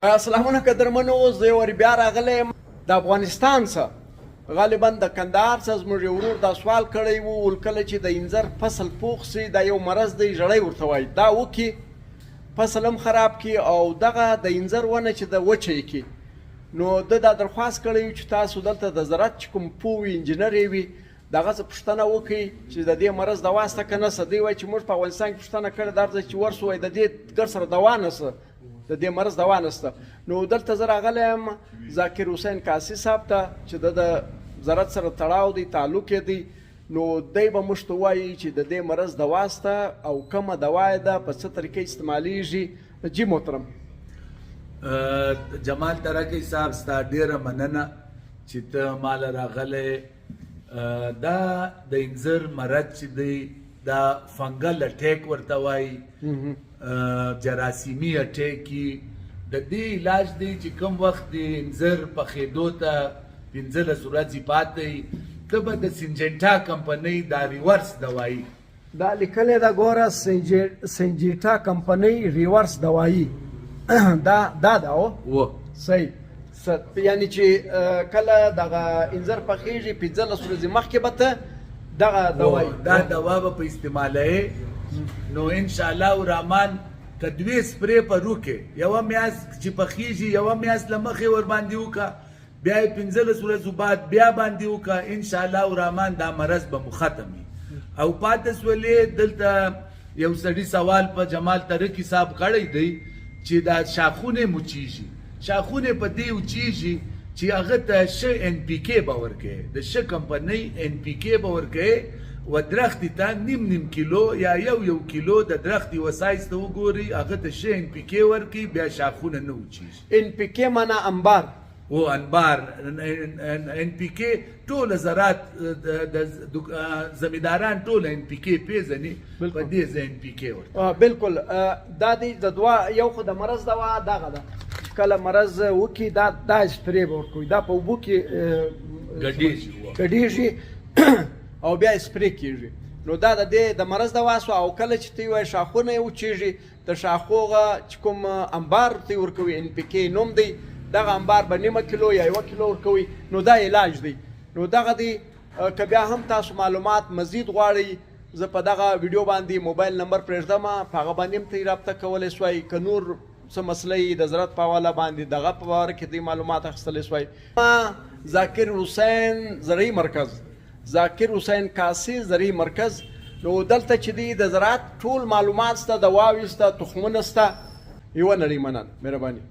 السلامونه قدرمنو زه ور بیا راغلی د افغانستان څخه غالبا د کندهار څخه زموږ یو ورور دا سوال کړی و ول کله چې د انځر فصل پوخ سي دا یو مرض دی ژړی ورته وایي دا وکي فصل هم خراب کی او دغه د انځر ونه چې د وچی کی نو دا درخواست کړی چې تاسو دلته د زراعت چې کوم پوه انجینر وي دغه څه پوښتنه وکړي چې د دې مرض دوا شته که نه څه دی وایي چې موږ په افغانستان کې پوښتنه کړې درځه چې ورسو وایي د دې ګر سره دوا نشته د دې مرض دوا نشته نو دلته زه راغلی یم ذاکر حسین کاسي صاحب ته چې د زراعت سره تړاو دی تعلق یې دی نو دی به موږ ته وایي چې د دې مرض دوا شته او کومه دوا یې ده په څه طریقې استعمالیږي جی محترم جمال ترکی صاحب ستا ډیره مننه چې ته مال راغلی دا د انځر مرض چې دی دا فنګل اټیک ورته وایي جراثیمي اټیک د دې علاج دی چې کوم وخت د انځر پخېدو ته 15 ورځې پاتې ته به د سنجنټا کمپنۍ دا ریورس دوایي دا لیکلی ده ګوره سنجیټا کمپنۍ ریورس دوایي دا ده او صحیح یعنی چې کله دغه انځر پخېږي 15 ورځې مخکې به ته دغه دوایي دا دوا به په استعمالوې نو انشاءالله الرحمن که دوې سپرې په رو کې یوه میاشت چې پخېږي یوه میاشت له مخې ورباندې وکړه بیا یې 15 ورځو بعد بیا باندې وکړه انشاءالله الرحمن دا مرض به مو ختم وي او پاتې سولې دلته یو سړي سوال په جمال ترکی صاحب کړی دی چې دا شاخونه موچیږي شاخونه په دې وچیږي چې هغه ته ښه ان پی کې به ورکوي د ښه کمپنۍ ان پی کې به ورکوي و درختې ته نیم کیلو یا یو کیلو د درخت یوه سایز ته وګورئ هغه ته ښه ان پی کې ورکوي بیا شاخونه نه وچیږي ان پی کې معنا انبار او انبار ان پی کې ټول زراعت د زمینداران ټول ان پی کې پیژني په دې ځای ان پی کې ورته بالکل دا دی د دوا یو خو د مرض دوا دغه ده کله مرض وکي دا سپرې به ورکوي دا په اوبو کې ګډېږي او بیا سپرې کېږي نو دا د دې د مرض دوا سوه او کله چې ته وایي شاخونه یې وچېږي د شاخوغه چې کوم انبار ته ورکوي ان پی کې نوم دی دغه انبار به نیمه کیلو یا 1 کیلو ورکوي نو دا علاج دی نو دغه دی که بیا هم تاسو معلومات مزید غواړئ زه په دغه ویډیو باندې موبایل نمبر پرېږدم په هغه باندې هم ته رابطه کولی سوای که نور څه مسله د زراعت په حواله باندې دغه په باره کې دی معلومات اخیستلی سوای ذاکر حسین زرعي مرکز ذاکر حسین کاسي زرعي مرکز نو دلته چې دی د زراعت ټول معلومات شته دواوې شته تخمونه شته یوه نړۍ مننه مهرباني